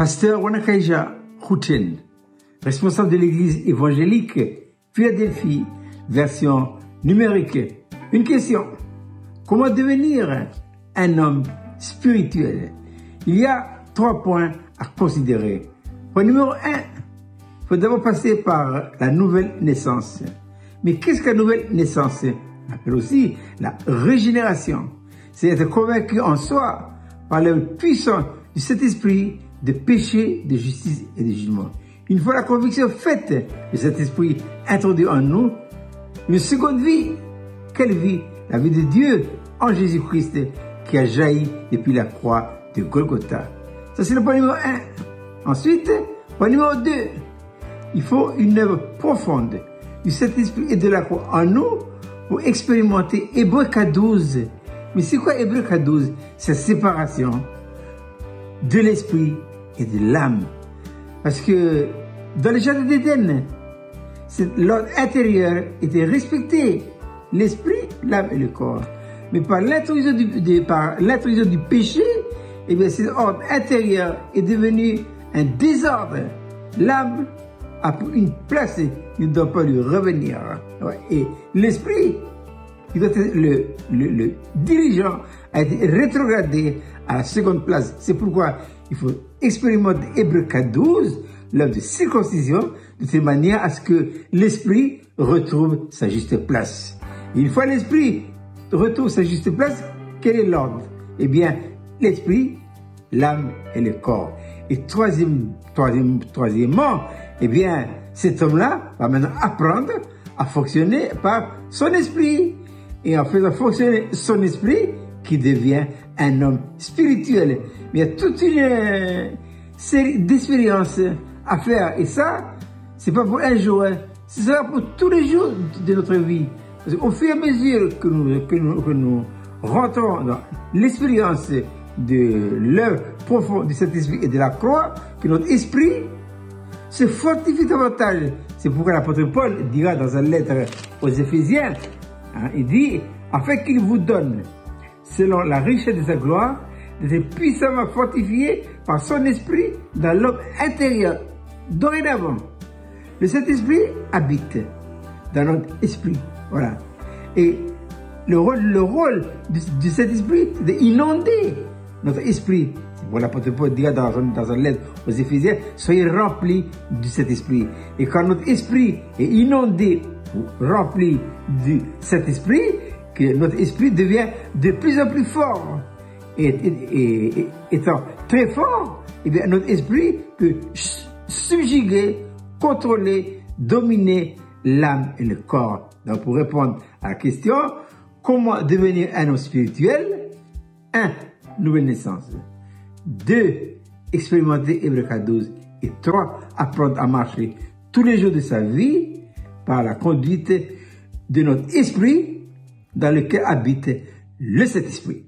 Pasteur Wanakaija Houten, responsable de l'église évangélique Philadelphie, version numérique. Une question. Comment devenir un homme spirituel? Il y a 3 points à considérer. Point numéro 1, il faut d'abord passer par la nouvelle naissance. Mais qu'est-ce que la nouvelle naissance? On appelle aussi la régénération. C'est être convaincu en soi par le puissant du Saint-Esprit de péché, de justice et de jugement. Une fois la conviction faite de cet esprit introduit en nous, une seconde vie. Quelle vie? La vie de Dieu en Jésus-Christ qui a jailli depuis la croix de Golgotha. Ça, c'est le point numéro 1. Ensuite, point numéro 2. Il faut une œuvre profonde du Saint-Esprit et de la croix en nous pour expérimenter Hébreux 4:12. Mais c'est quoi Hébreux 4:12? C'est la séparation de l'esprit et de l'âme. Parce que dans le jardin d'Éden, l'ordre intérieur était respecté. L'esprit, l'âme et le corps. Mais par l'introduction du péché, eh bien, cet ordre intérieur est devenu un désordre. L'âme a pris une place, il ne doit pas lui revenir. Et l'esprit, qui doit être le dirigeant, a été rétrogradé à la seconde place. C'est pourquoi il faut expérimenter Hébreux 4:12, l'œuvre de circoncision, de telle manière à ce que l'esprit retrouve sa juste place. Et une fois l'esprit retrouve sa juste place, quel est l'ordre? Eh bien, l'esprit, l'âme et le corps. Et troisièmement, eh bien, cet homme-là va maintenant apprendre à fonctionner par son esprit. Et en faisant fonctionner son esprit, qui devient un homme spirituel. Mais il y a toute une série d'expériences à faire. Et ça, c'est pas pour un jour, ce sera pour tous les jours de notre vie. Parce qu'au fur et à mesure que nous rentrons dans l'expérience de l'œuvre profonde de cet esprit et de la croix, que notre esprit se fortifie davantage. C'est pourquoi l'apôtre Paul dira dans sa lettre aux Éphésiens, il dit, afin qu'il vous donne, selon la richesse de sa gloire, d'être puissamment fortifié par son esprit dans l'homme intérieur. Dorénavant, le Saint-Esprit habite dans notre esprit. Voilà. Et le rôle du Saint-Esprit, c'est d'inonder notre esprit. C'est pour l'apôtre Paul dira dans sa lettre aux Éphésiens, soyez remplis du Saint-Esprit. Et quand notre esprit est inondé, rempli du Saint-Esprit, que notre esprit devient de plus en plus fort. Et étant très fort, eh bien, notre esprit peut subjuguer, contrôler, dominer l'âme et le corps. Donc, pour répondre à la question, comment devenir un homme spirituel? 1. Nouvelle naissance. 2. Expérimenter Hébreux 4:12. Et 3. Apprendre à marcher tous les jours de sa vie par la conduite de notre esprit dans lequel habite le Saint-Esprit.